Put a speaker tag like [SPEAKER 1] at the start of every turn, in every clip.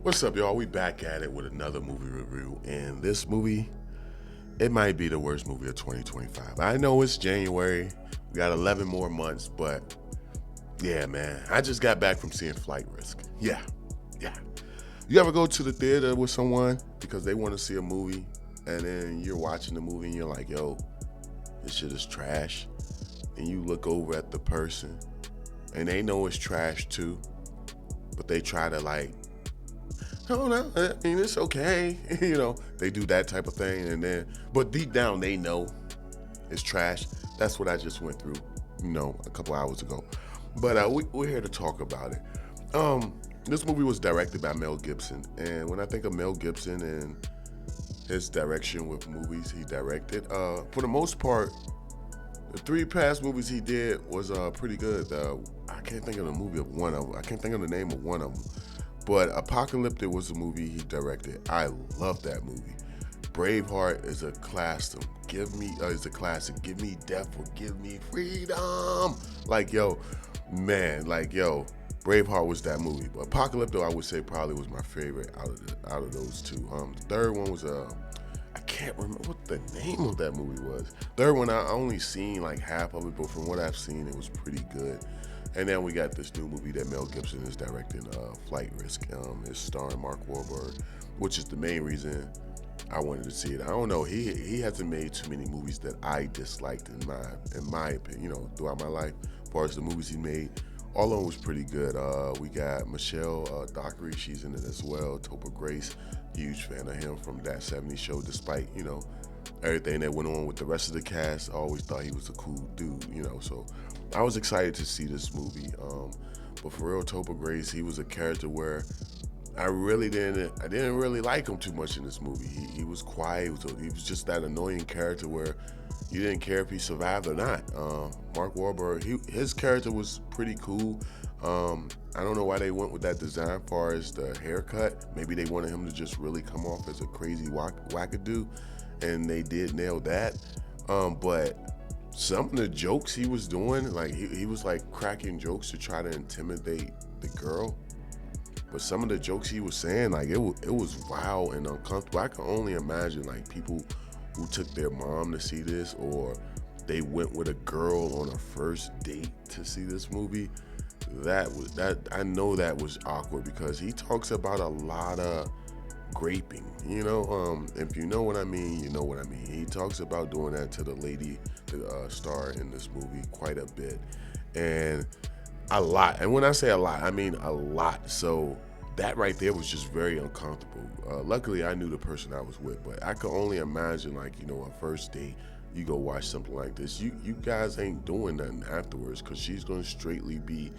[SPEAKER 1] What's up, y'all? We back at it with another movie review, and this movie, it might be the worst movie of 2025. I know it's January, we got 11 more months, but yeah, man, I just got back from seeing Flight Risk. Yeah. You ever go to the theater with someone because they want to see a movie, and then you're watching the movie and you're like, yo, this shit is trash, and you look over at the person, and they know it's trash too, but they try to oh no, I mean it's okay. They do that type of thing, and but deep down they know it's trash. That's what I just went through, a couple hours ago. But we're here to talk about it. This movie was directed by Mel Gibson, and when I think of Mel Gibson and his direction with movies he directed, for the most part, the three past movies he did was pretty good. I can't think of the movie of one of them. I can't think of the name of one of them. But Apocalyptic was a movie he directed. I love that movie. Braveheart is a classic. Give me death or give me freedom. Braveheart was that movie. But Apocalyptic, I would say, probably was my favorite out of those two. The third one was I can't remember what the name of that movie was. Third one, I only seen like half of it, but from what I've seen, it was pretty good. And then we got this new movie that Mel Gibson is directing, Flight Risk. It's starring Mark Wahlberg, which is the main reason I wanted to see it. I don't know, he hasn't made too many movies that I disliked in my opinion, throughout my life. As far as the movies he made, all of them was pretty good. We got Michelle Dockery, she's in it as well. Topher Grace, huge fan of him from That 70s Show, despite, everything that went on with the rest of the cast. I always thought he was a cool dude, so I was excited to see this movie. But for real, Topher Grace, he was a character where I didn't really like him too much in this movie. He was quiet. He was just that annoying character where you didn't care if he survived or not. Mark Wahlberg, his character was pretty cool. I don't know why they went with that design as far as the haircut. Maybe they wanted him to just really come off as a crazy wackadoo, and they did nail that. But some of the jokes he was doing, he was cracking jokes to try to intimidate the girl. But some of the jokes he was saying, it was wild and uncomfortable. I can only imagine people who took their mom to see this, or they went with a girl on a first date to see this movie. I know that was awkward because he talks about a lot of graping, if you know what I mean, you know what I mean. He talks about doing that to the lady, the star in this movie, quite a bit, and a lot. And when I say a lot, I mean a lot. So that right there was just very uncomfortable. Luckily, I knew the person I was with, but I could only imagine, a first date, you go watch something like this. You guys ain't doing nothing afterwards, because she's going to straightly be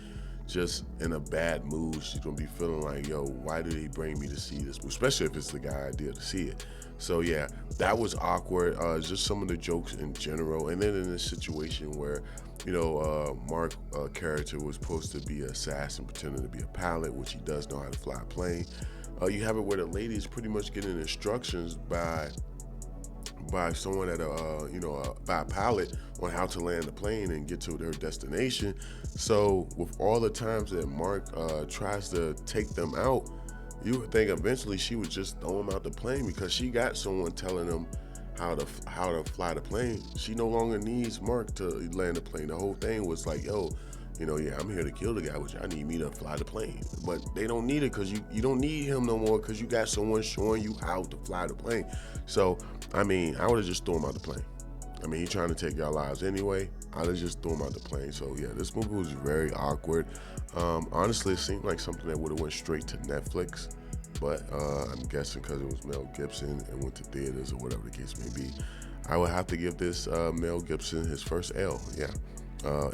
[SPEAKER 1] just in a bad mood. She's gonna be feeling like, yo, why did he bring me to see this? Especially if it's the guy idea to see it. So yeah, that was awkward. Just some of the jokes in general. And then in this situation where, Mark character was supposed to be an assassin pretending to be a pilot, which he does know how to fly a plane. You have it where the lady is pretty much getting instructions by someone by a pilot on how to land the plane and get to their destination. So with all the times that Mark tries to take them out, you would think eventually she would just throw him out the plane, because she got someone telling him how to fly the plane. She no longer needs Mark to land the plane. The whole thing was like, yo, I'm here to kill the guy, which I need me to fly the plane. But they don't need it, because you don't need him no more, because you got someone showing you how to fly the plane. So, I would have just thrown him out the plane. He's trying to take y'all lives anyway. I'd have just threw him out the plane. So, yeah, this movie was very awkward. Honestly, it seemed like something that would have went straight to Netflix. But I'm guessing because it was Mel Gibson and went to theaters or whatever the case may be, I would have to give this Mel Gibson his first L. Yeah.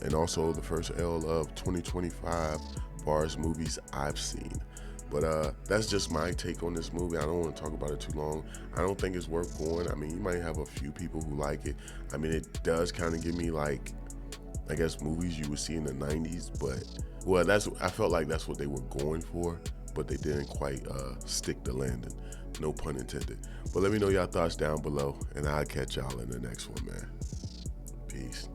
[SPEAKER 1] And also the first L of 2025 as far as movies I've seen. But that's just my take on this movie. I don't want to talk about it too long. I don't think it's worth going. You might have a few people who like it. It does kind of give me I guess movies you would see in the 90s, but I felt like that's what they were going for, but they didn't quite stick the landing. No pun intended. But let me know your thoughts down below, and I'll catch y'all in the next one, man. Peace.